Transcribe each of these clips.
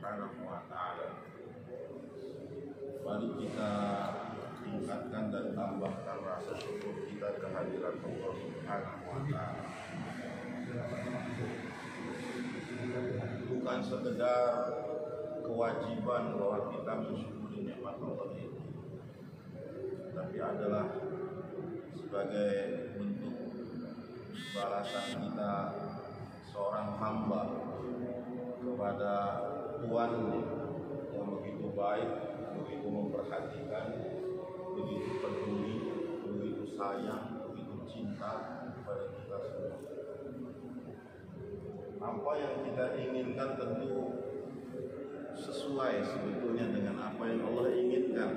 Subhanahu wa ta'ala. Mari kita tingkatkan dan tambahkan rasa syukur kita kehadiran Allah Subhanahu wa ta'ala. Bukan sekedar kewajiban bahwa kita mensyukuri nikmat Allah ini, tapi adalah sebagai bentuk balasan kita seorang hamba kepada Tuhannya yang begitu baik, begitu memperhatikan, begitu peduli, begitu sayang, begitu cinta kepada kita semua. Apa yang kita inginkan tentu sesuai sebetulnya dengan apa yang Allah inginkan.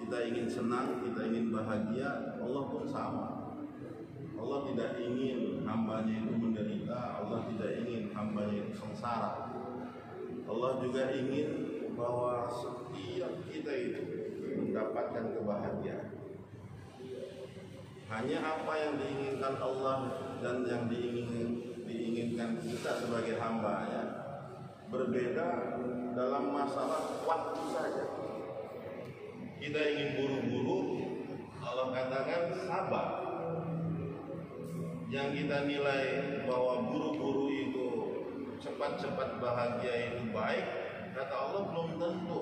Kita ingin senang, kita ingin bahagia, Allah pun sama. Allah tidak ingin hambanya itu menderita, Allah tidak ingin hambanya itu sengsara. Allah juga ingin bahwa setiap kita itu mendapatkan kebahagiaan. Hanya apa yang diinginkan Allah dan yang diinginkan kita sebagai hambanya berbeda dalam masalah waktu saja. Kita ingin buru-buru, Allah katakan sabar. Yang kita nilai bahwa buru-buru itu cepat-cepat bahagia itu baik, kata Allah belum tentu.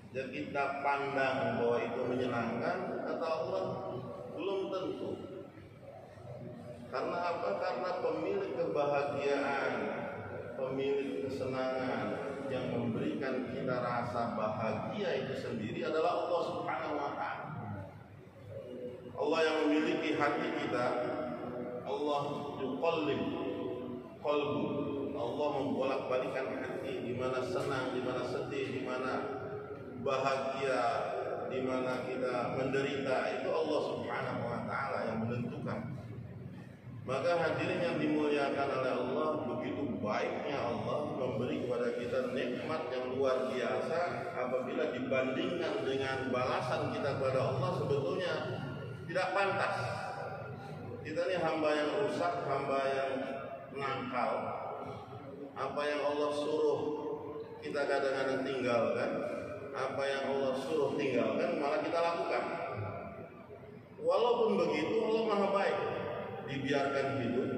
Dan kita pandang bahwa itu menyenangkan, kata Allah belum tentu. Karena apa? Karena pemilik kebahagiaan, pemilik kesenangan yang memberikan kita rasa bahagia itu sendiri adalah Allah Subhanahu wa ta'ala. Allah yang memiliki hati kita, Allah yuqallib qalbu, Allah membolak-balikan hati, di mana senang, di mana sedih, di mana bahagia, di mana kita menderita, itu Allah Subhanahu wa ta'ala yang menentukan. Maka hadirin yang dimuliakan oleh Allah, begitu baiknya Allah memberi kepada kita nikmat yang luar biasa. Apabila dibandingkan dengan balasan kita kepada Allah, sebetulnya tidak pantas. Kita ini hamba yang rusak, hamba yang nakal. Apa yang Allah suruh kita kadang-kadang tinggalkan, apa yang Allah suruh tinggalkan malah kita lakukan. Walaupun begitu Allah Maha baik. Dibiarkan hidup,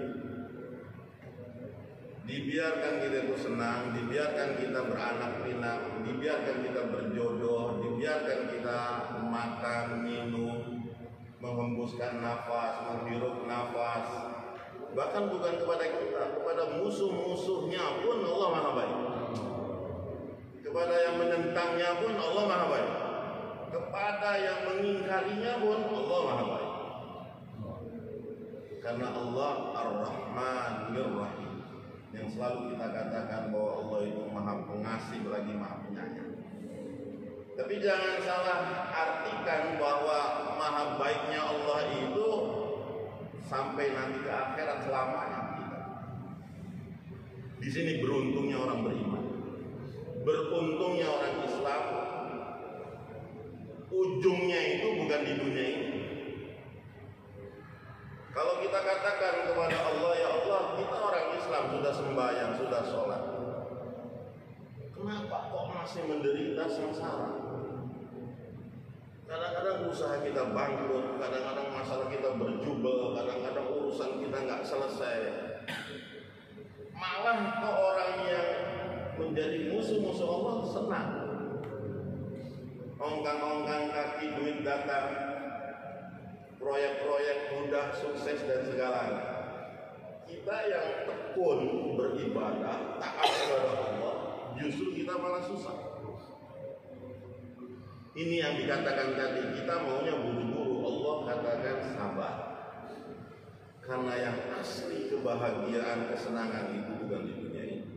dibiarkan kita itu senang, dibiarkan kita beranak pinak, dibiarkan kita berjodoh, dibiarkan kita makan, minum, menghembuskan nafas, menghirup nafas. Bahkan bukan kepada kita, kepada musuh-musuhnya pun Allah Maha baik. Kepada yang menentangnya pun Allah Maha baik. Kepada yang mengingkarinya pun Allah Maha baik. Karena Allah Ar-Rahmanir Rahim, yang selalu kita katakan bahwa Allah itu Maha Pengasih lagi Maha Penyayang. Tapi jangan salah artikan bahwa Maha baiknya Allah itu sampai nanti ke akhirat selamanya tidak. Di sini beruntungnya orang beriman, beruntungnya orang Islam. Ujungnya itu bukan di dunia ini. Kalau kita katakan kepada Allah, ya Allah, kita orang Islam sudah sembahyang, sudah sholat, kenapa kok masih menderita sengsara? Kadang-kadang usaha kita bangkrut, kadang-kadang masalah kita berjubel, kadang-kadang urusan kita nggak selesai. Malah kok orang yang menjadi musuh-musuh Allah senang. Ongkang-ongkang kaki, duit datang, proyek-proyek mudah, sukses dan segalanya. Kita yang tekun beribadah, taat kepada Allah, justru kita malah susah. Ini yang dikatakan tadi, kita maunya buru-buru, Allah katakan sabar. Karena yang asli kebahagiaan, kesenangan itu bukan di dunia ini.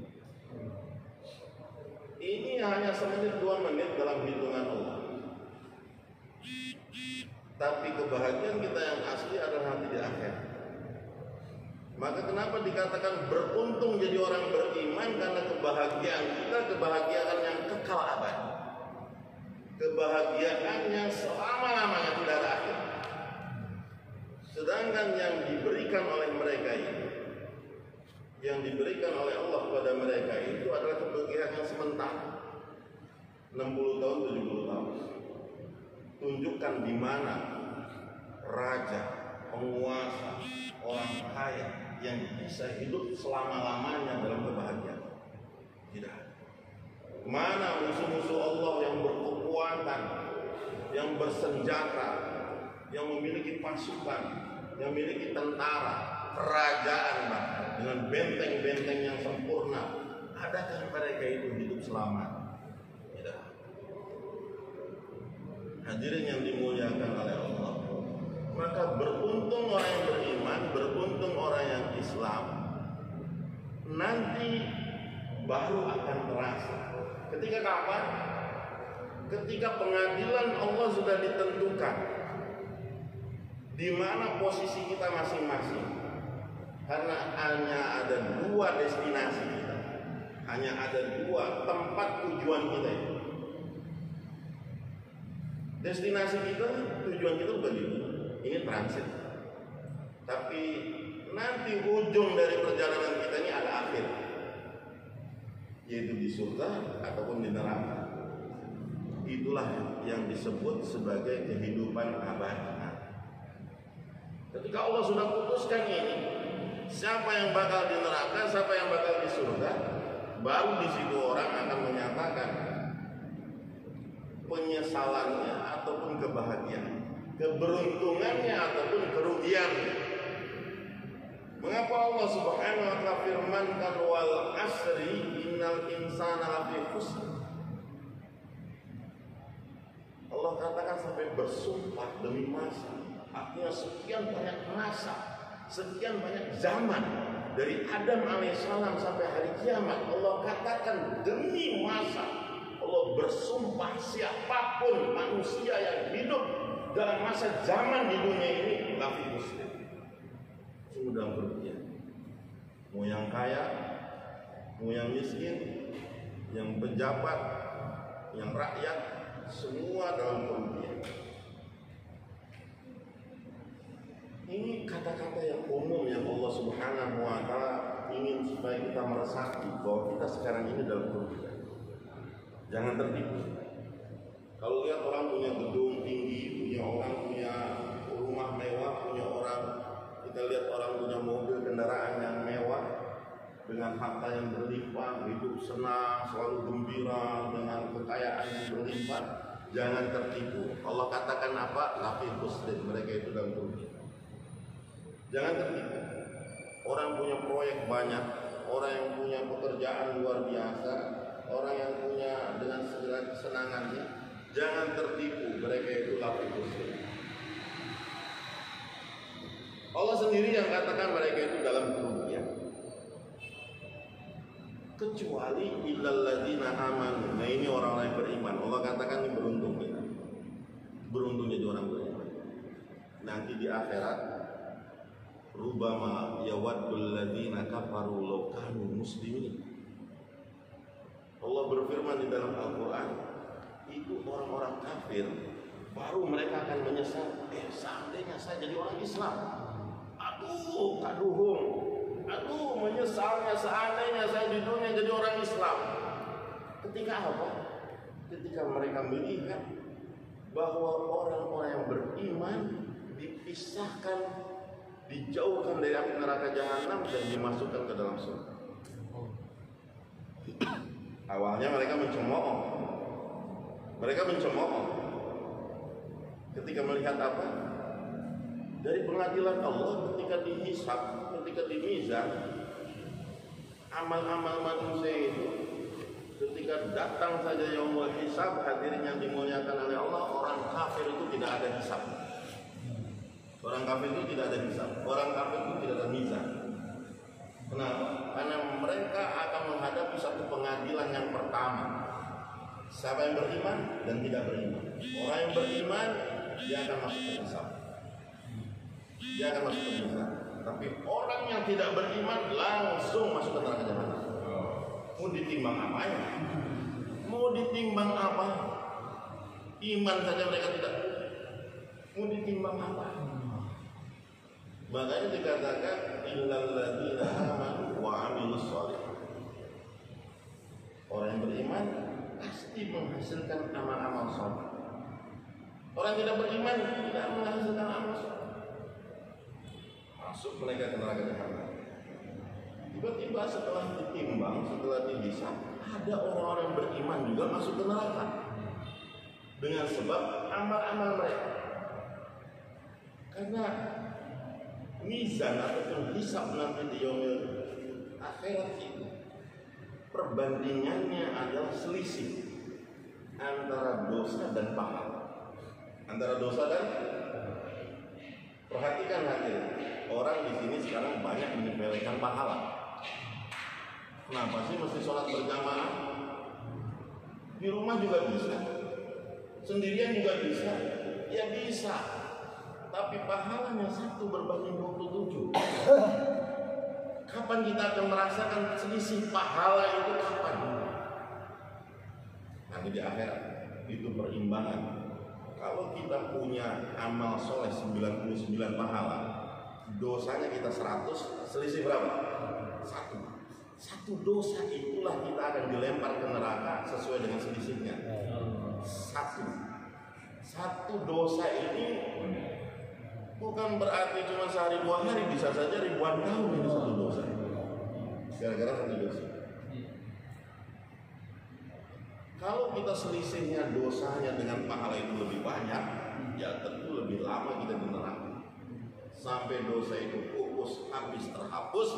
Ini hanya semenit 2 menit dalam hitungan Allah. Tapi kebahagiaan kita yang asli adalah nanti di akhir. Maka kenapa dikatakan beruntung jadi orang beriman? Karena kebahagiaan kita kebahagiaan yang kekal abadi, kebahagiaan yang selama-lamanya tidak ada akhir. Sedangkan yang diberikan oleh mereka ini, yang diberikan oleh Allah kepada mereka itu adalah kebahagiaan yang sementara. 60 tahun, 70 tahun. Tunjukkan di mana raja, penguasa, orang kaya yang bisa hidup selama-lamanya dalam kebahagiaan. Tidak. Mana musuh-musuh Allah yang berkekuatan, yang bersenjata, yang memiliki pasukan, yang memiliki tentara, kerajaan bahkan dengan benteng-benteng yang sempurna. Adakah mereka itu hidup selamat? Tidak. Hadirin yang dimuliakan oleh Allah, maka beruntung orang yang beriman, beruntung orang yang Islam. Nanti baru akan terasa. Ketika kapan? Ketika pengadilan Allah sudah ditentukan, di mana posisi kita masing-masing. Karena hanya ada 2 destinasi kita, hanya ada 2 tempat tujuan kita itu. Destinasi kita, tujuan kita bukan ini transit. Tapi nanti ujung dari perjalanan kita ini ada akhir, yaitu di surga ataupun di neraka. Itulah yang disebut sebagai kehidupan abadi. Ketika Allah sudah putuskan ini, siapa yang bakal di neraka, siapa yang bakal di surga, baru di situ orang akan menyatakan penyesalannya ataupun kebahagiaan, keberuntungannya ataupun kerugian. Mengapa Allah Subhanahu wa ta'ala firmankan wal asri innal insana lafi khusr? Allah katakan sampai bersumpah demi masa. Artinya sekian banyak masa, sekian banyak zaman dari Adam alaihissalam sampai hari kiamat. Allah katakan demi masa. Allah bersumpah siapapun manusia yang hidup dalam masa zaman di dunia ini lafi muslim. Sudah berusia. Mau yang kaya, mau yang miskin, yang pejabat, yang rakyat, semua dalam kerugian. Ini kata-kata yang umum yang Allah Subhanahu wa ta'ala ingin supaya kita meresapi bahwa kita sekarang ini dalam kerugian. Jangan tertipu. Kalau lihat orang punya gedung tinggi, punya orang punya rumah mewah, punya orang, kita lihat orang punya mobil kendaraan yang mewah dengan harta yang berlimpah, hidup senang, selalu gembira dengan kekayaan yang berlimpah. Jangan tertipu. Allah katakan apa? Lafi muslim, mereka itu dalam kerugian. Jangan tertipu. Orang punya proyek banyak, orang yang punya pekerjaan luar biasa, orang yang punya dengan segala kesenangannya, jangan tertipu, mereka itu lafi muslim. Allah sendiri yang katakan mereka itu dalam kerugian. Kecuali illal ladzina amanu. Nah, ini orang-orang yang beriman. Allah katakan ini beruntung kita. Beruntung jadi orang beriman. Nanti di akhirat rubama yawaddul ladzina kafaru law kanu muslimin. Allah berfirman di dalam Al-Qur'an, itu orang-orang kafir baru mereka akan menyesal, seandainya saya jadi orang Islam. Aduh, menyesalnya seandainya saya di dunia jadi orang Islam. Ketika apa? Ketika mereka melihat bahwa orang-orang yang beriman dipisahkan, dijauhkan dari api neraka jahanam dan dimasukkan ke dalam surga. Awalnya mereka mencemooh. Ketika melihat apa? Dari pengadilan Allah, ketika dihisab, ketika dimizan, amal-amal manusia itu ketika datang saja yaumul hisab, hadirin yang dimuliakan oleh Allah, orang kafir itu tidak ada hisab. Orang kafir itu tidak ada hisab. Orang kafir itu tidak ada mizan. Kenapa? Karena mereka akan menghadapi satu pengadilan yang pertama. Siapa yang beriman dan tidak beriman. Orang yang beriman dia akan masuk ke hisab. Tapi orang yang tidak beriman langsung masuk ke neraka jahanam. Mau ditimbang apa ya? Mau ditimbang apa? Iman saja mereka tidak. Mau ditimbang apa? Makanya dikatakan innal ladzina amanu wa amilus shalihat. Orang yang beriman pasti menghasilkan amal-amal saleh. Orang yang tidak beriman tidak menghasilkan amal saleh. Masuk mereka ke neraka jahanam. Tiba-tiba setelah ditimbang, setelah dihisab, ada orang-orang yang beriman juga masuk ke neraka dengan sebab amal-amal mereka. Karena mizan ataupun hisab nanti di yaumil akhirat itu perbandingannya adalah selisih antara dosa dan pahala. Antara dosa dan perhatikan hadirin, orang di sini sekarang banyak menyepelekan pahala. Kenapa sih mesti sholat berjamaah? Di rumah juga bisa, sendirian juga bisa. Ya bisa, tapi pahalanya 1 berbanding 27. Kapan kita akan merasakan selisih pahala itu kapan? Nanti di akhirat itu perimbangan. Kalau kita punya amal soleh 99 pahala, dosanya kita 100, selisih berapa? 1. 1 dosa itulah kita akan dilempar ke neraka sesuai dengan selisihnya. 1 dosa ini bukan berarti cuma sehari 2 hari, bisa saja ribuan tahun ini 1 dosa. Gara-gara 1 dosa. Kalau kita selisihnya dosanya dengan pahala itu lebih banyak, ya tentu lebih lama kita di neraka. Sampai dosa itu pupus, habis, terhapus,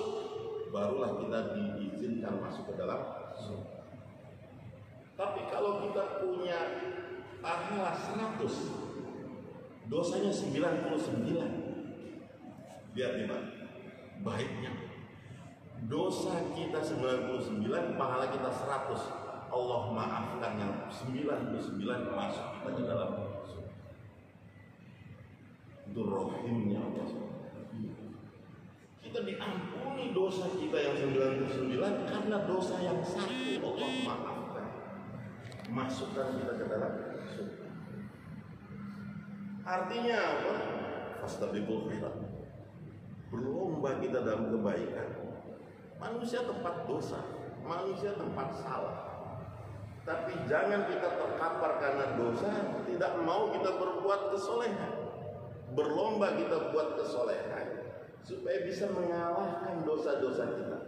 barulah kita diizinkan masuk ke dalam surga. Tapi kalau kita punya pahala 100, dosanya 99, lihat nih Pak, baiknya dosa kita 99, pahala kita 100. Allah maafkan yang 99, masuk kita ke dalam surga. Itu rohimnya Allah. Kita diampuni dosa kita yang 99 karena dosa yang 1 Allah maafkan, masukkan kita ke dalam surga. Artinya apa? Fastabiqul khairat. Berlomba kita dalam kebaikan. Manusia tempat dosa, manusia tempat salah. Tapi jangan kita terkapar karena dosa, tidak mau kita berbuat kesolehan. Berlomba kita buat kesolehan supaya bisa mengalahkan dosa-dosa kita.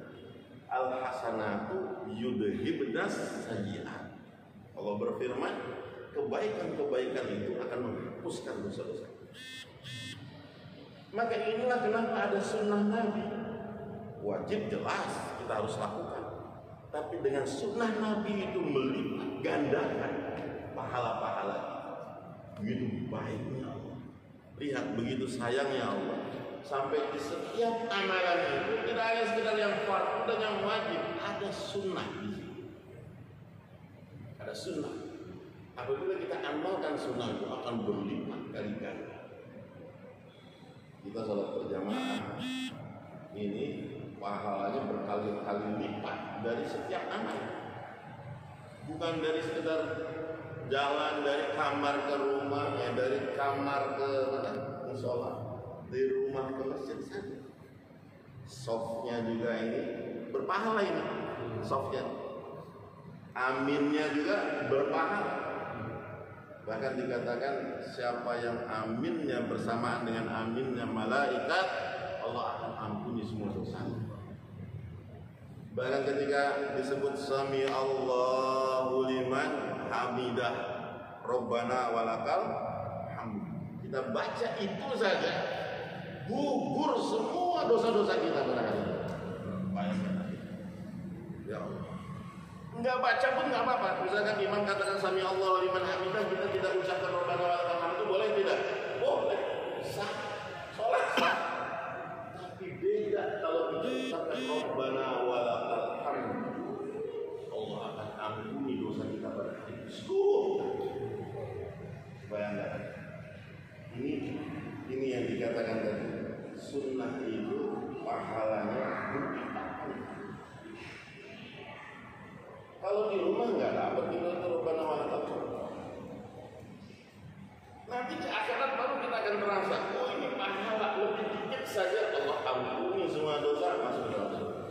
Al-hasanatu yudhibnas sayyi'at. Allah berfirman, kebaikan-kebaikan itu akan menghapuskan dosa-dosa. Maka inilah kenapa ada sunnah Nabi. Wajib jelas kita harus lakukan, tapi dengan sunnah Nabi itu melipat gandakan pahala-pahala kita. Begitu baiknya Allah. Lihat begitu sayangnya Allah, sampai di setiap amalan itu tidak hanya sekedar yang fardu dan yang wajib, ada sunnah di sini. Ada sunnah. Apabila kita amalkan sunnah itu akan berlipat kali ganda. Kita sholat berjamaah ini pahalanya berkali-kali lipat dari setiap amal. Bukan dari sekedar jalan dari kamar ke rumah, dari kamar ke musola, dari rumah ke masjid saja. Softnya juga ini berpahala ini, softnya. Aminnya juga berpahala. Bahkan dikatakan siapa yang aminnya bersamaan dengan aminnya malaikat, Allah akan ampuni semua dosa. Bahkan ketika disebut sami Allahu liman hamidah Rabbana walakal hamd, kita baca itu saja gugur semua dosa-dosa kita pada hari ini. Bayangkan, ya Allah. Enggak baca pun enggak apa-apa. Misalkan imam katakan sami Allahu liman hamidah, kita tidak ucapkan Rabbana walakal hamd, itu boleh tidak? Boleh, sah, sholat sah. Tapi beda kalau diucapkan Rabbana walakal hamd, Allah akan ampuni dosa kita pada hari itu. Bayangkan, ini yang dikatakan tadi, sunnah itu pahalanya berlipat. Kalau di rumah nggak dapat kita Rabbana walakal hamd, nanti di akhirat baru kita akan merasa, oh ini pahala lebih dikit saja Allah ampuni semua dosa, masuk ke dalam surga.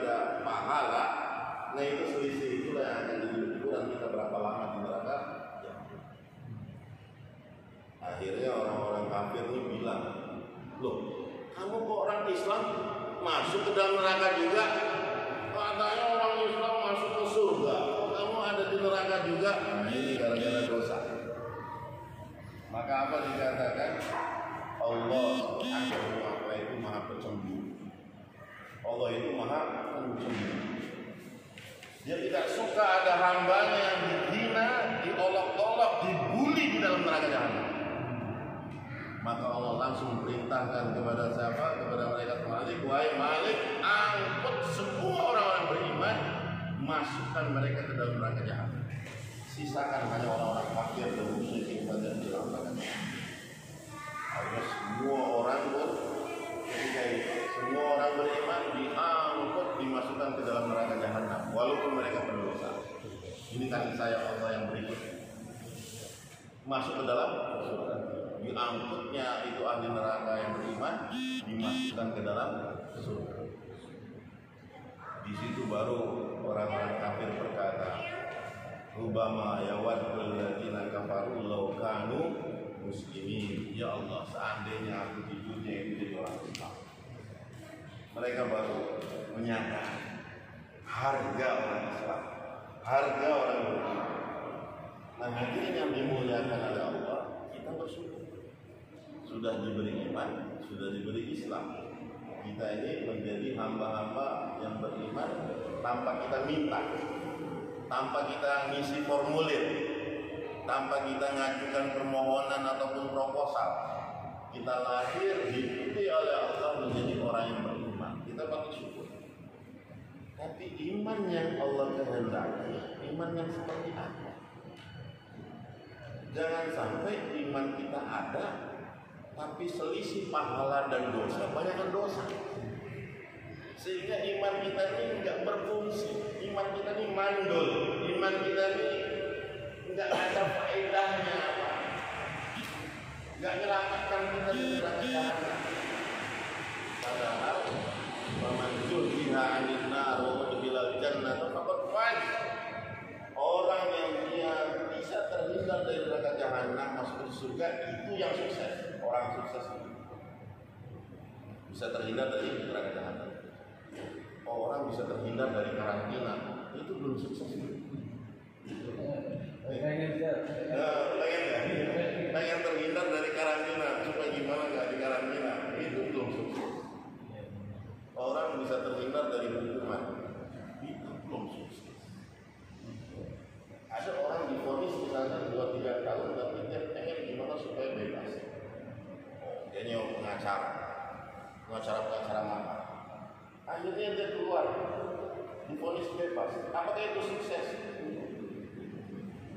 daripada pahala, nah itu selisih itulah yang akan jadi ukuran kita berapa lama di neraka. Ya. Akhirnya orang-orang kafir ini bilang, loh, kamu kok orang Islam masuk ke dalam neraka juga? Katanya orang Islam masuk ke surga, kok kamu ada di neraka juga? Nah ini gara-gara dosa. Maka apa dikatakan? Allah itu maha pencemburu. Allah itu maha pencemburu. Dia tidak suka ada hambanya yang dihina, diolok-olok, dibully di dalam neraka jahanam. Maka Allah langsung perintahkan kepada siapa? Kepada malaikat Malik, wahai Malik, angkut semua orang-orang beriman, masukkan mereka ke dalam neraka jahanam. Sisakan hanya orang-orang kafir dan musyrikin saja di dalam neraka jahanam. Akhirnya semua orang ketika itu, semua orang beriman diangkut, dimasukkan ke dalam neraka jahanam, walaupun mereka berdosa. Ini kasih sayang Allah yang berikut. Masuk ke dalam surga. Diangkutnya itu ahli neraka yang beriman, dimasukkan ke dalam surga. Di situ baru orang-orang kafir berkata, Rubama yawaddul ladzina kafaru law kanu muslimin. Ya Allah, seandainya aku hidupnya itu jadi orang Islam. Mereka baru menyadari harga orang Islam, harga orang beriman. Nah, hadirin yang dimuliakan oleh Allah, kita bersyukur. Sudah diberi iman, sudah diberi Islam. Kita ini menjadi hamba-hamba yang beriman tanpa kita minta, tanpa kita ngisi formulir, tanpa kita ngajukan permohonan ataupun proposal. Kita lahir dipilih oleh Allah menjadi orang yang beriman. Kita patut syukur. Tapi iman yang Allah kehendaki, iman yang seperti apa? Jangan sampai iman kita ada, tapi selisih pahala dan dosa, banyakkan dosa. Sehingga iman kita ini nggak berfungsi, iman kita ini mandul, iman kita ini nggak ada faedahnya apa, nggak menyelamatkan kita dari neraka jahanam. Padahal man zuhziha 'anil nar wa udkhilal jannata faqad faz. Orang yang dia bisa terhindar dari neraka jahanam masuk ke surga itu yang sukses. Orang sukses itu bisa terhindar dari neraka jahanam. Orang bisa terhindar dari karantina itu belum sukses. Pengen terhindar dari karantina supaya gimana nggak di karantina itu belum sukses. Orang bisa terhindar dari hukuman itu belum sukses. Ada orang divonis misalnya 2-3 tahun tapi dia pengen gimana supaya bebas. Dia nyewa pengacara mana? Akhirnya dia keluar divonis bebas. Apakah itu sukses?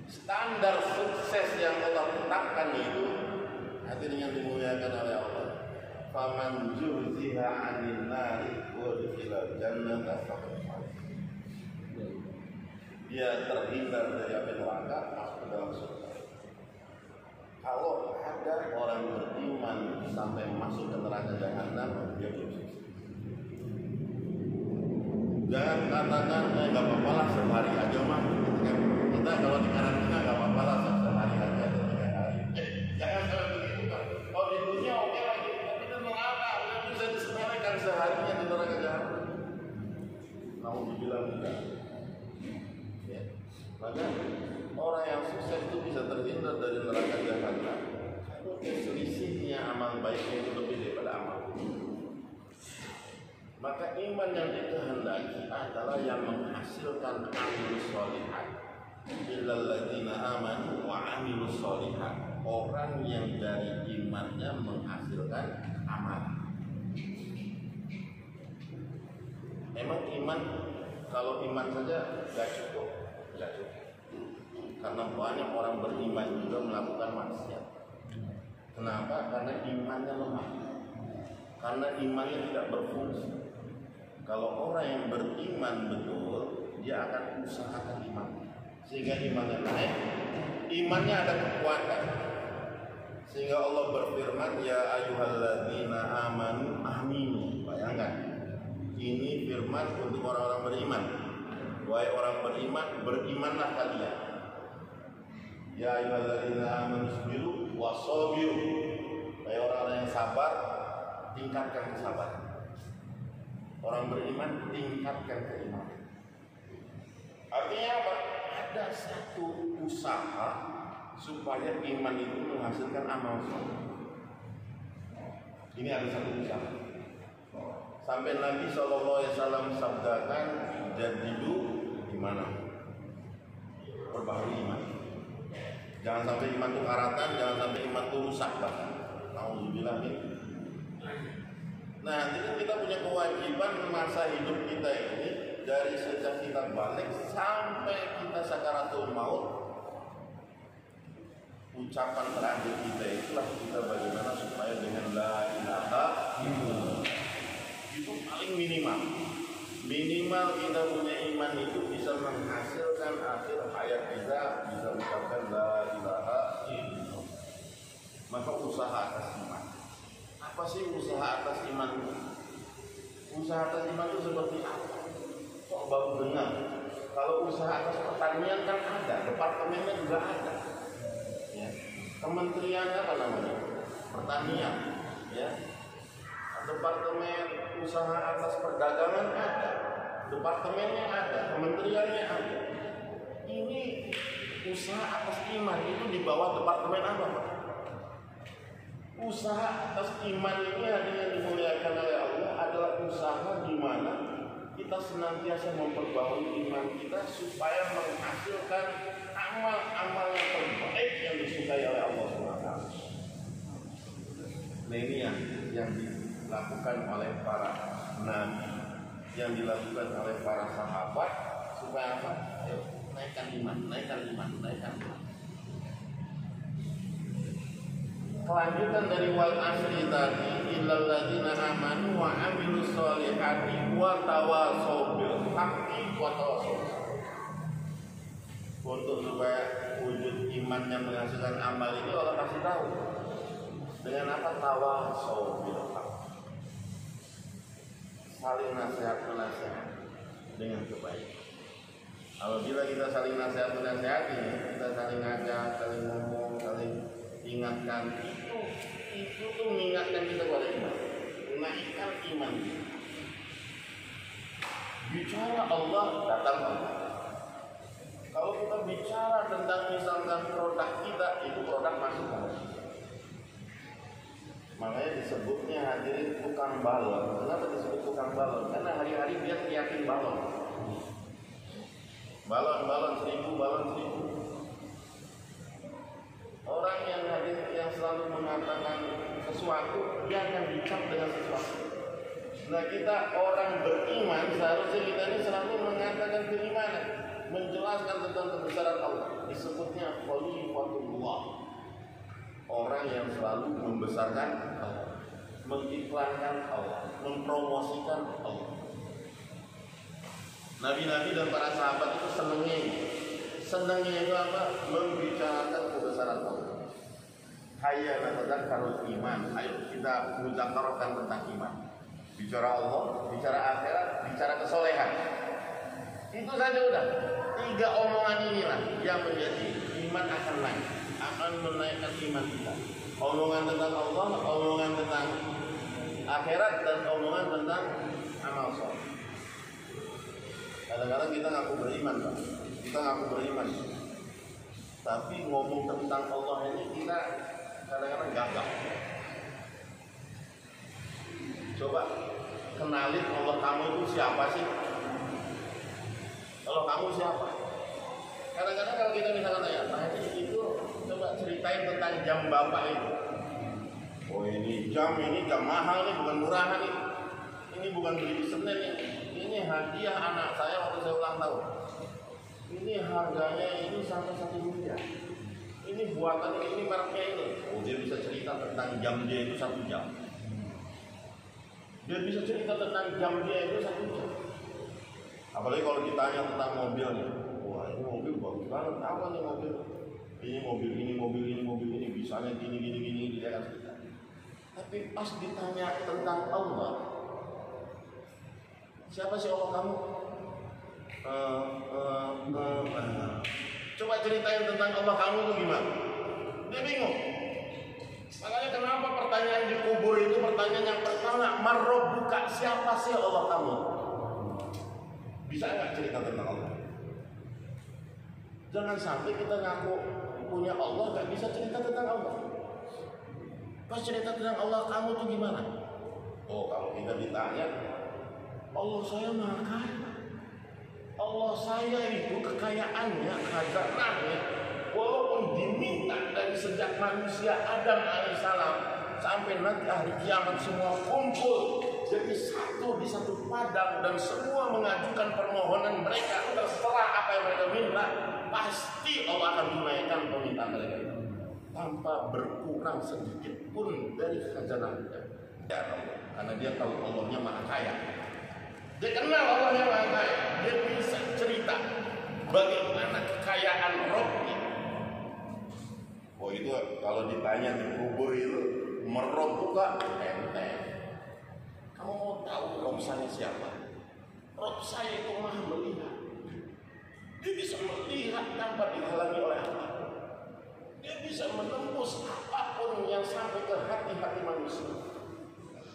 Standar sukses yang Allah tetapkan itu hadirin yang dimuliakan oleh Allah. Faman zuhziha 'anil nari wa udkhilal jannata faqad faz. Dia terhindar dari api neraka, masuk ke dalam surga. Kalau ada orang beriman sampai masuk ke neraka jahanam, dia belum sukses. Jangan katakan, nggak apa-apa lah sehari aja mah. Kita kalau di karantina nggak apa-apa lah sehari aja atau 3 hari. Jangan begitu kan. Kalau di dunia oke lagi, tapi di neraka nggak bisa disepelekan seharinya di neraka jahanam. Mau dibilang tidak. Ya. Maka orang yang sukses itu bisa terhindar dari neraka jahanam. Kalau selisihnya amal baiknya itu lebih daripada amal. Maka iman yang dikehendaki adalah yang menghasilkan amilus sholihat. Illal ladzina amanu wa amilus sholihat. Orang yang dari imannya menghasilkan amal. Memang iman, kalau iman saja tidak cukup. Karena banyak orang beriman juga melakukan maksiat. Kenapa? Karena imannya lemah. Karena imannya tidak berfungsi. Kalau orang yang beriman betul, dia akan usahakan iman sehingga imannya naik, imannya ada kekuatan. Sehingga Allah berfirman, ya ayyuhalladzina amanu aminu. Bayangkan, ini firman berfirman untuk orang-orang beriman, wahai orang beriman, berimanlah kalian. Ya ayyuhalladzina amanu sabiru wasabiru. Wahai orang-orang yang sabar, tingkatkan kesabaran. Orang beriman tingkatkan keimanan. Artinya apa? Ada satu usaha supaya iman itu menghasilkan amal soleh. Ini ada satu usaha. Sampai Nabi SAW sabdakan, jadidu gimana? Perbaharui iman. Jangan sampai iman itu karatan, jangan sampai iman itu rusak bahkan. Nauzubillah min. Nah, jadi kita punya kewajiban masa hidup kita ini dari sejak kita balik sampai kita sakaratul maut. Ucapan terakhir kita itulah kita bagaimana supaya dengan la ilaha illallah itu paling minimal kita punya iman itu bisa menghasilkan akhir hayat kita bisa mengucapkan la ilaha illallah. Maka usaha atas iman. Apa sih usaha atas iman? Usaha atas iman itu seperti apa? Kok baru dengar? Kalau usaha atas pertanian kan ada, departemennya juga ada. Ya. Kementerian apa namanya? Pertanian, ya. Departemen usaha atas perdagangan ada, departemennya ada, kementeriannya ada. Ini usaha atas iman itu di bawah departemen apa, Pak? Usaha atas iman ini yang dimuliakan oleh Allah adalah usaha di mana kita senantiasa memperbaharui iman kita supaya menghasilkan amal-amal yang terbaik yang disukai oleh Allah SWT. Nah ini yang dilakukan oleh para nabi, yang dilakukan oleh para sahabat supaya apa? Ayo, naikkan iman. Kelanjutan dari wal asri tadi, illal ladzina amanu wa amilus sholihati wa tawashaw bil haqqi wa tawashaw. Untuk supaya wujud imannya menghasilkan amal ini Allah kasih tahu dengan apa? Tawashaw bil haqqi. Saling nasihat-menasihat dengan kebaikan. Apabila kita saling nasihat-menasihati, kita saling ngajak, saling ngomong, saling ingatkan, itu tuh mengingatkan kita pada iman, menaikkan iman kita. Bicara Allah, datang Allah. Kalau kita bicara tentang misalkan produk kita, itu produk masuk Allah. Makanya disebutnya hadirin tukang balon. Kenapa disebut tukang balon? Karena hari-hari dia teriakin balon. Balon 1000, balon 1000. Orang yang hadir yang selalu mengatakan sesuatu, dia akan dicap dengan sesuatu. Nah kita orang beriman seharusnya kita ini selalu mengatakan keimanan, menjelaskan tentang kebesaran Allah. Disebutnya khalifatullah, orang yang selalu membesarkan Allah, mengiklankan Allah, mempromosikan Allah. Nabi-nabi dan para sahabat itu senangnya itu apa? Membicarakan kebesaran Allah. Hayya natadzakkarul iman. Ayo kita mudzakarahkan tentang iman. Bicara Allah, bicara akhirat, bicara kesolehan. Itu saja udah. 3 omongan inilah yang menjadi iman akan naik, akan menaikkan iman kita. Omongan tentang Allah, omongan tentang akhirat, dan omongan tentang amal soleh. Kadang-kadang kita ngaku beriman, Pak. Kita ngaku beriman, tapi ngomong tentang Allah ini kita kadang-kadang gagal. Coba kenalin Allah kamu itu siapa sih? Allah kamu siapa? Kadang-kadang kalau kita misalkan tanya, itu coba ceritain tentang jam bapak itu. Oh ini jam mahal nih, bukan murahan nih. Ini bukan beli di Senin nih. Ini hadiah anak saya waktu saya ulang tahun. Ini harganya ini sampai 1 miliar. Ini buatan ini mereknya ini. Oh dia bisa cerita tentang jam dia itu 1 jam. Dia bisa cerita tentang jam dia itu 1 jam. Apalagi kalau ditanya tentang mobilnya. Wah ini mobil bagus banget. Apa nih mobil? Ini mobil ini bisanya gini dia kan cerita. Tapi pas ditanya tentang Allah, Siapa sih Allah kamu? Coba ceritain tentang Allah kamu itu gimana? Dia bingung. Makanya kenapa pertanyaan di kubur itu pertanyaan yang pertama, marrobuka, siapa sih Allah kamu? Bisa nggak cerita tentang Allah? Jangan sampai kita ngaku punya Allah nggak bisa cerita tentang Allah. Pas cerita tentang Allah kamu tuh gimana? Oh, kalau kita ditanya, Allah saya maha kaya. Allah saya itu kekayaannya, khazanahnya, walaupun diminta dari sejak manusia Adam alaihissalam sampai nanti hari kiamat semua kumpul jadi satu di satu padang dan semua mengajukan permohonan mereka terserah apa yang mereka minta, pasti Allah akan tunaikan permintaan mereka tanpa berkurang sedikit pun dari khazanahnya. Ya Allah, karena dia tahu Allahnya maha kaya. Dia kenal Allahnya maha kaya. Dia bisa cerita bagaimana kekayaan Rabbnya. Oh itu kalau ditanya di kubur itu merobuka enteng. Kamu mau tahu Rabb saya siapa? Rabb saya itu maha melihat. Dia bisa melihat tanpa dihalangi oleh apa. Dia bisa menembus apapun yang sampai ke hati-hati manusia.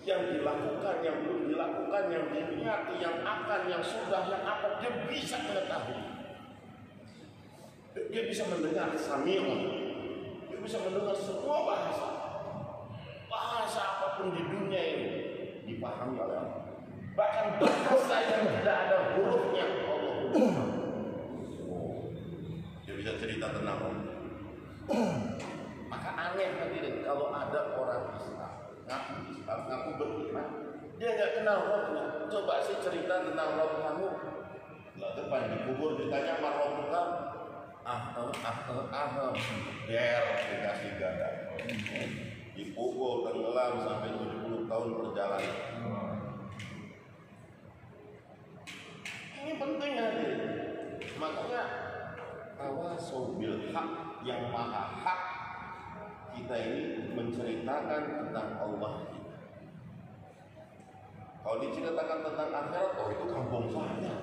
Yang dilakukan, yang belum dilakukan, yang diniati, yang akan, yang sudah, yang akan, dia bisa mengetahui. Dia bisa mendengar sami'un. Dia bisa mendengar semua bahasa. Bahasa apapun di dunia ini dipahami oleh Allah. Bahkan bahasa yang tidak ada hurufnya Allah. Dia bisa cerita tentang Allah. Maka aneh hadirin kalau ada orang Islam ngaku beriman, dia nggak kenal Rabbnya. Coba sih cerita tentang Rabb kamu. Lah depan dikubur ditanya sama Rabb kamu, dikasih gada, dipukul tenggelam sampai 70 tahun perjalanan. Ini penting hadirin. Makanya tawasul bil haq yang maha hak. Kita ini menceritakan tentang Allah kita. Kalau diceritakan tentang akhirat, oh itu kampung saya.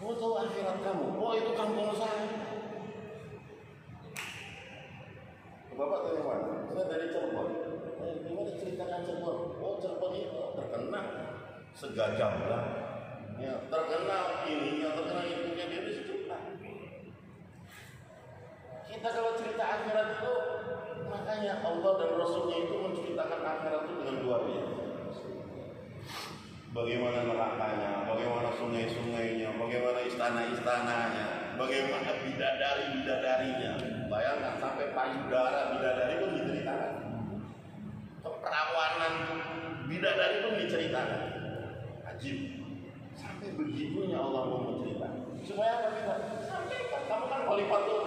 Kamu tahu akhirat kamu? Oh itu kampung saya. Bapak dari mana? Saya dari Cirebon. Gimana ceritakan Cirebon? Oh Cirebon itu terkenal segajah lah. Ya, terkenal ini, yang terkenal itunya dia bisa cerita. Kita kalau cerita akhirat itu, makanya Allah dan Rasulnya itu menceritakan akhirat itu dengan luar biasa. Bagaimana nerakanya, bagaimana sungai-sungainya, bagaimana istana-istananya, bagaimana bidadari-bidadarinya. Bayangkan sampai payudara bidadari pun diceritakan. Keperawanan bidadari pun diceritakan. Ajib. Sampai begitunya Allah mau menceritakan. Supaya apa kita? Sampaikan. Kamu kan khalifatul.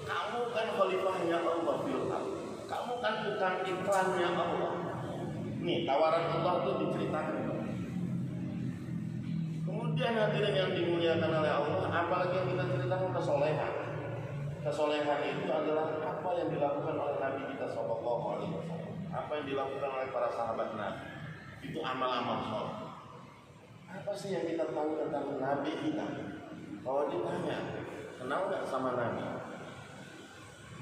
Kamu kan khalifahnya Allah fil ardh. Kamu kan bukan iklannya Allah. Nih tawaran Allah itu diceritakan. Kemudian hadirin yang dimuliakan oleh Allah, apalagi yang kita ceritakan kesolehan. Kesolehan itu adalah apa yang dilakukan oleh Nabi kita Sallallahu Alaihi Wasallam. Apa yang dilakukan oleh para sahabat Nabi. Itu amal-amal soleh. Apa sih yang kita tahu tentang Nabi kita? Kalau ditanya, kenal nggak sama Nabi?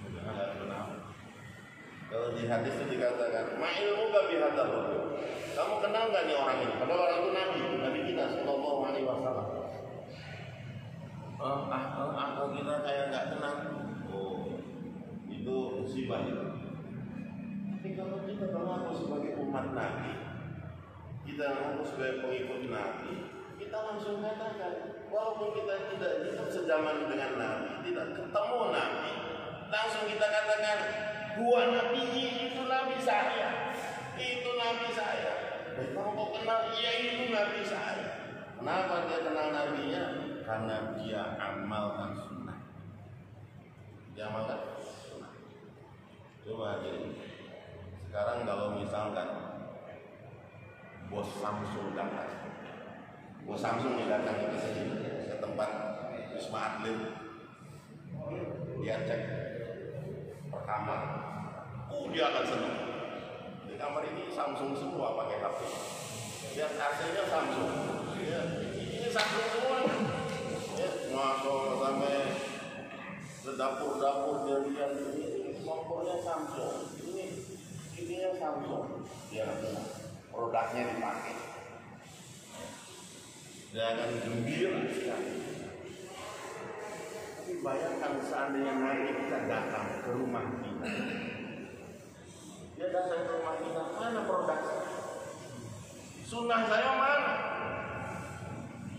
Nggak kenal. Kalau di hadis itu dikatakan, ma'ilmu gak bihadar. Kamu kenal nggak nih orang ini? Padahal orang itu Nabi kita Sallallahu Alaihi Wasallam. Kalau kita kayak nggak kenal, oh itu musibah itu. Tapi kalau kita mengaku sebagai umat Nabi, kita mengaku sebagai pengikut Nabi, kita langsung katakan, walaupun kita tidak hidup sejaman dengan Nabi, tidak ketemu Nabi, langsung kita katakan, gua Nabi itu Nabi saya, itu Nabi saya. Dan kamu mau kenal, iya itu Nabi saya. Kenapa dia kenal Nabinya? Karena dia amalkan sunnah. Dia amalkan sunnah. Coba jadi. Sekarang kalau misalkan bos Samsung datang, bos Samsung yang datang ke sini ke tempat Wisma Atlet, dia cek per kamar, dia akan senang. Di kamar ini Samsung semua pakai HP. lihat AC-nya Samsung. Ya, ini Samsung semua. Ya, masuk sampai ke dapur-dapur jadian ini kompornya Samsung. Ininya Samsung. Ya, produknya dipakai. Jangan gembira sekali. Tapi bayangkan seandainya nanti kita datang ke rumah kita. Dia datang ke rumah kita, mana produk saya? Sunnah saya mana?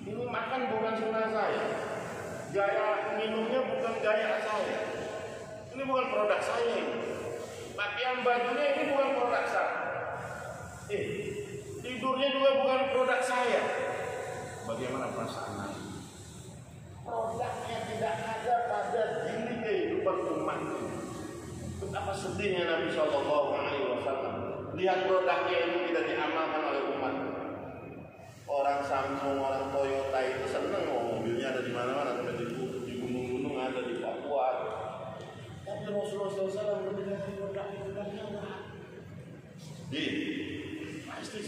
Ini makan bukan sunnah saya. Gaya minumnya bukan gaya saya. Ini bukan produk saya ini. Pakaian bajunya ini bukan produk saya. Tidurnya juga bukan produk saya. Bagaimana perasaan Nabi? Produknya tidak ada pada diri kehidupan umat ini. Betapa sedihnya Nabi Shallallahu Alaihi Wasallam. Lihat produknya itu tidak diamalkan oleh umat. Orang Samsung, orang Toyota itu senang mobilnya ada di mana-mana, sampai di gunung-gunung ada di Papua. Tapi Rasulullah SAW ketika produknya enggak. Pasti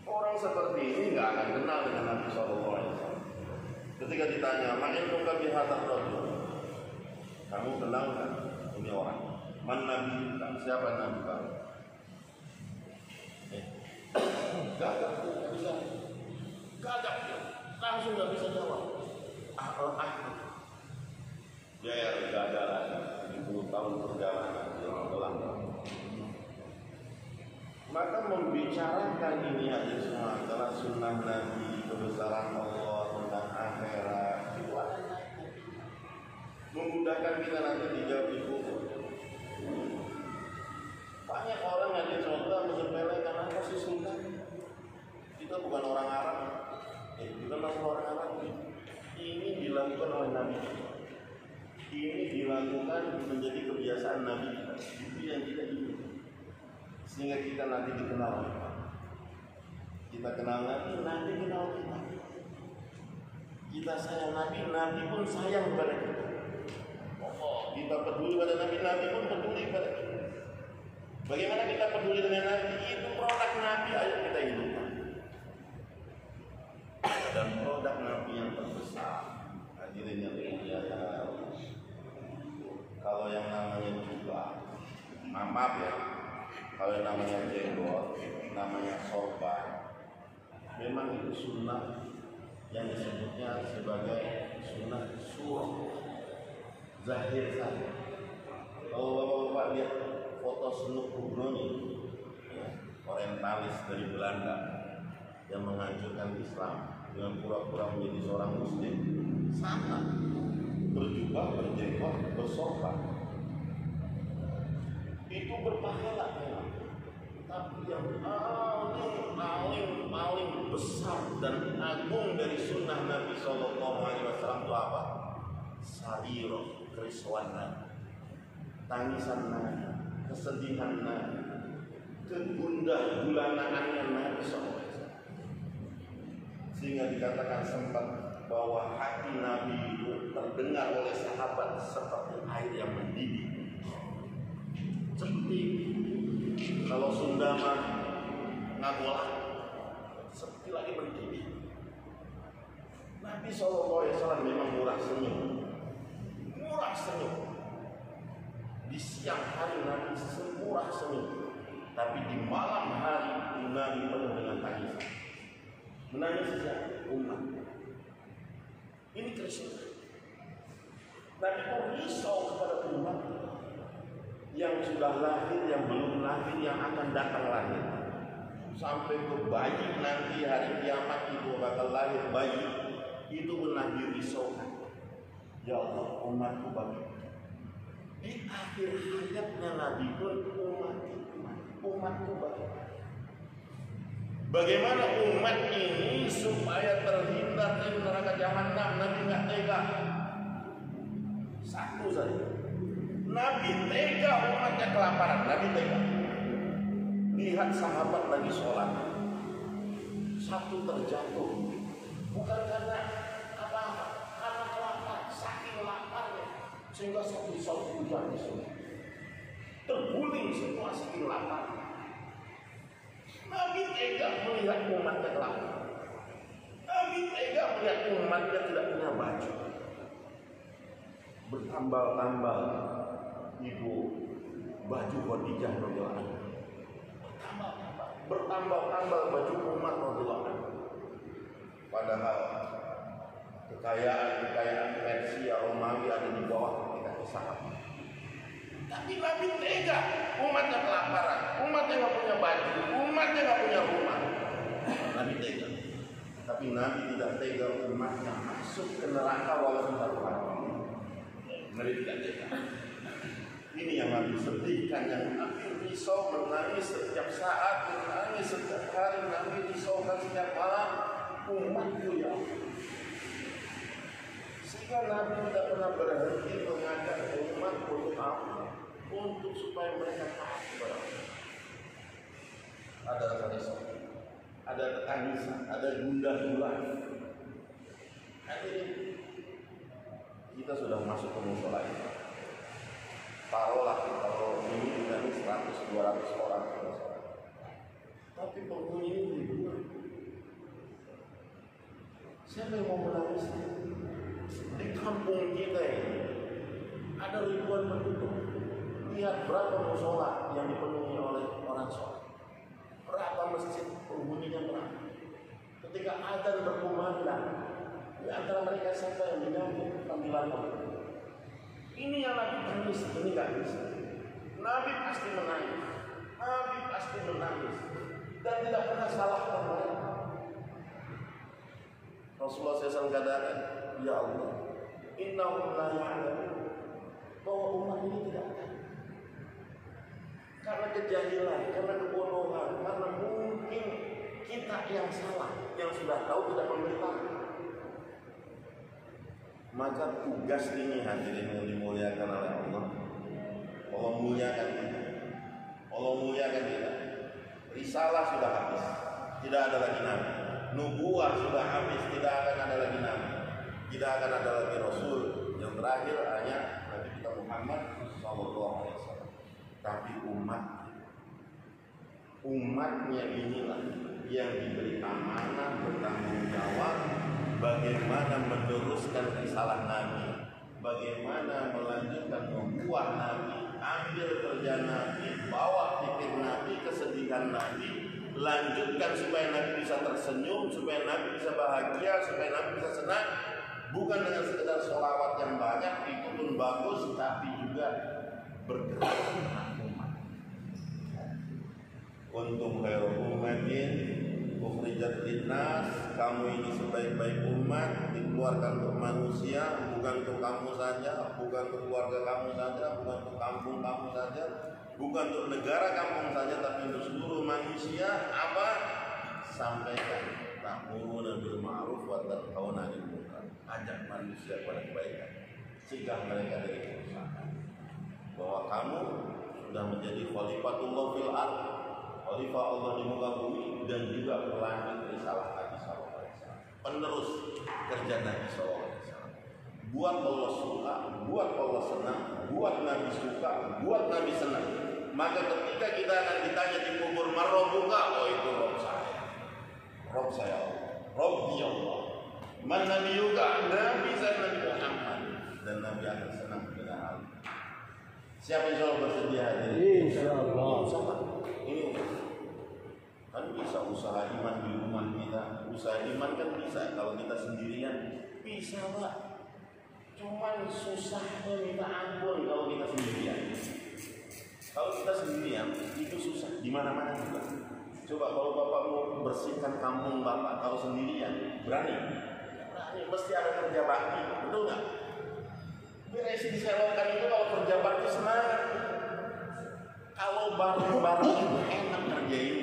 orang seperti ini nggak akan kenal dengan Nabi Shallallahu Alaihi Wasallam. Ketika ditanya, "Ma'in muka bihadah rajul?" Kamu kenal kan ini orang? Man Nabi? Siapa Nabi kamu? Gagap tuh, nggak bisa. Gagap tuh, langsung nggak bisa jawab. Ya, nggak ada lagi. 70 tahun perjalanan yang telah. Maka membicarakan ini hadis semua adalah sunnah Nabi, kebesaran Allah tentang akhirat. Itu ada memudahkan kita nanti dijawab di kubur. Banyak orang yang dicoba menyepelekan apa sih sunnah? Kita bukan orang Arab, bukan masalah orang Arab. Ini dilakukan oleh Nabi. Ini dilakukan menjadi kebiasaan Nabi. Itu yang kita ingin. Sehingga kita nanti dikenal oleh Allah. Kita kenal Nabi, Nabi kenal kita. Kita sayang Nabi, Nabi pun sayang kepada kita. Kita peduli pada Nabi, Nabi pun peduli pada kita. Bagaimana kita peduli dengan Nabi? Itu produk Nabi, ayo kita hidupkan. Dan produk Nabi yang terbesar, hadirin yang dimuliakan, kalau yang namanya juga, maaf ya, kalau yang namanya jenggot, namanya sorban, memang itu sunnah yang disebutnya sebagai sunnah surah, zahir saja. Kalau bapak-bapak lihat foto Snoek Kubroni, ya, orientalis dari Belanda yang menghancurkan Islam dengan pura-pura menjadi seorang Muslim, sama berjubah, berjenggot, bersorban, itu berpahala memang. Tapi yang paling besar dan agung dari sunnah Nabi Sallallahu Alaihi Wasallam itu apa? Sariro, kerisauan Nabi, tangisan Nabi, kesedihan Nabi, kegundah gulanaannya Nabi Sallallahu Alaihi Wasallam. Sehingga dikatakan sempat bahwa hati Nabi itu terdengar oleh sahabat seperti air yang mendidih. Seperti kalau Sunda mah ngagolah, seperti lagi mendidih. Nabi SAW memang murah senyum. Di siang hari Nabi semurah senyum, tapi di malam hari Nabi penuh dengan tangisan. Menangis sejak umat. Ini Kristus. Nabi pun risau kepada umat yang sudah lahir, yang belum lahir, yang akan datang lahir. Sampai ke bayi nanti hari kiamat itu bakal lahir bayi, itu benar dirisaukan. Ya Allah, umatku bagi. Di akhir hayatnya Nabi pun umatku bagi. Bagaimana umat ini supaya terhindar dari neraka jahanam? Nabi nggak tega. Satu saja. Nabi tega umatnya kelaparan. Nabi tega. Lihat sahabat lagi sholat, satu terjatuh, bukan karena apa-apa, karena kelaparan, saking laparnya, sehingga satu sholat di sholat, terguling semua saking lapar. Nabi umatnya kelaparan. Nabi tega melihat umatnya tidak punya baju. Bertambal-tambal ibu baju Khadijah radhiyallahu anha. Bertambal-tambal baju umat radhiyallahu anha. Padahal kekayaan Persia Romawi ada di bawah kita sahabat. Tapi Nabi tega umatnya kelaparan, umatnya nggak punya baju, umatnya nggak punya rumah. Nabi tega. Tapi Nabi tidak tega umatnya masuk ke neraka walaupun satu hari. Nabi tidak tega. Ini yang Nabi sedihkan, yang Nabi risau, menangis setiap saat, menangis setiap hari, Nabi risaukan setiap malam. Umatku ya Allah. Sehingga Nabi tidak pernah berhenti mengajak umat untuk apa? Untuk supaya mereka taat kepada Allah. Ada rasa risau, ada ketangisan, ada gundah gulana. Hadirin, kita sudah masuk ke musola ini. Taruhlah kalau ini dengan 100-200 orang, tapi penghuni ini ribuan. Siapa yang mau menangis? Di kampung kita ini ada ribuan penduduk. Lihat berapa musola yang dipenuhi oleh orang sholat, berapa masjid penghuninya berapa. Ketika adzan berkumandang, di antara mereka siapa yang menyambut panggilan Allah? Ini yang Nabi tangis, ini nggak bisa. Nabi pasti menangis, Nabi pasti menangis, dan tidak pernah salahkan mereka. Rasulullah SAW katakan, ya Allah, innahum la ya'lamun, bahwa umat ini tidak tahu. Karena kejahilan, karena kebodohan, karena mungkin kita yang salah, yang sudah tahu tidak memberitahu. Maka tugas ini hadirin yang dimuliakan oleh Allah, Allah muliakan kita, Allah muliakan kita. Risalah sudah habis, tidak ada lagi nabi. Nubuah sudah habis, tidak akan ada lagi nabi, tidak akan ada lagi rasul. Yang terakhir hanya Nabi kita Muhammad SAW. Tapi umatnya inilah yang diberi amanah, bertanggung jawab bagaimana meneruskan risalah Nabi, bagaimana melanjutkan nubuah Nabi, ambil kerja Nabi, bawa pikir Nabi, kesedihan Nabi, lanjutkan supaya Nabi bisa tersenyum, supaya Nabi bisa bahagia, supaya Nabi bisa senang. Bukan dengan sekedar sholawat yang banyak, itu pun bagus, tapi juga bergerak umat. Untung khairu ummatin ukhrijat linnas, kamu ini sebaik-baik umat, dikeluarkan untuk manusia, bukan untuk kamu saja, bukan untuk keluarga kamu saja, bukan untuk kampung kamu saja, bukan untuk negara kampung saja, tapi untuk seluruh manusia. Apa? Sampaikan ta'muruna bil ma'ruf wa tanhauna 'anil munkar. Ajak manusia pada kebaikan, cegah mereka dari kerusakan. Bahwa kamu sudah menjadi khalifatullah fil ardh, khalifah Allah di muka bumi, dan juga pelanjut risalah Nabi sallallahu alaihi wasallam, penerus kerja Nabi sallallahu alaihi wasallam. Buat Allah suka, buat Allah senang, buat Nabi suka, buat Nabi senang. Maka ketika kita akan ditanya di kubur, marrobuka, oh itu Rob saya, Rob saya Allah, Robbi Allah. Man nabiyuka, Nabi saya Nabi Muhammad, dan Nabi akan senang dengan hal. Siapa yang selalu bersedia hadir? Insyaallah. Ini kan bisa usaha iman di rumah kita. Usaha iman kan bisa kalau kita sendirian, bisa Pak. Cuman susah minta ampun kalau kita sendirian. Kalau kita sendirian itu susah di mana-mana juga. Coba kalau Bapak mau bersihkan kampung Bapak kalau sendirian, berani? Berani, mesti ada kerja bakti, betul nggak? Beresin selokan itu kalau kerja bakti senang. Kalau bareng-bareng itu enak kerjain.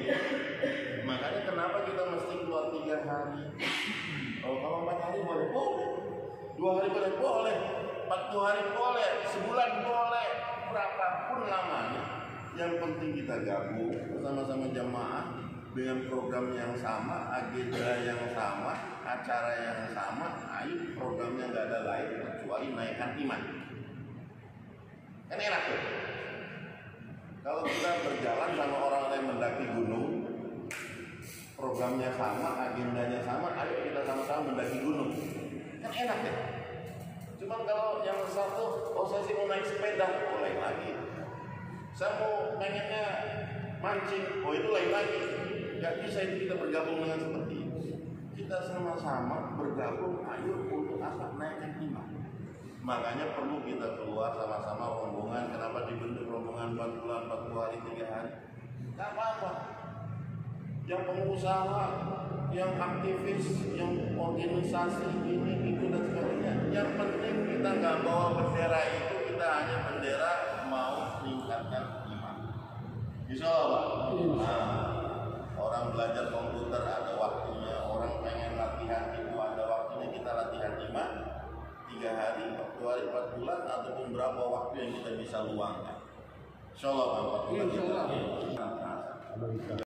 Makanya kenapa kita mesti keluar 3 hari? Kalau 4 hari boleh, 2 hari boleh, 40 hari boleh, sebulan boleh, berapapun lamanya. Yang penting kita gabung bersama-sama jamaah dengan program yang sama, agenda yang sama, acara yang sama. Ayo, programnya nggak ada lain kecuali naikkan iman. Kan enak tuh. Kalau kita berjalan sama orang yang mendaki gunung, programnya sama, agendanya sama, ayo kita sama-sama mendaki gunung. Kan enak ya. Cuman kalau yang satu, oh saya sih mau naik sepeda, oh lain lagi. Saya mau pengennya mancing, oh itu lain lagi. Gak bisa itu kita bergabung dengan seperti itu. Kita sama-sama bergabung, ayo untuk apa? Naikkan iman. Makanya perlu kita keluar sama-sama rombongan. Kenapa dibentuk rombongan 4 bulan, 40 hari, 3 hari? Gak apa-apa. Yang pengusaha, yang aktivis, yang organisasi ini, itu dan sebagainya. Yang penting kita nggak bawa bendera itu, kita hanya bendera mau meningkatkan iman. Insya Allah, Pak. Orang belajar komputer ada waktunya, orang pengen latihan itu ada waktunya. Kita latihan iman 3 hari, 4 hari, 4 bulan, ataupun berapa waktu yang kita bisa luangkan. Insya Allah, Pak. Insya Allah.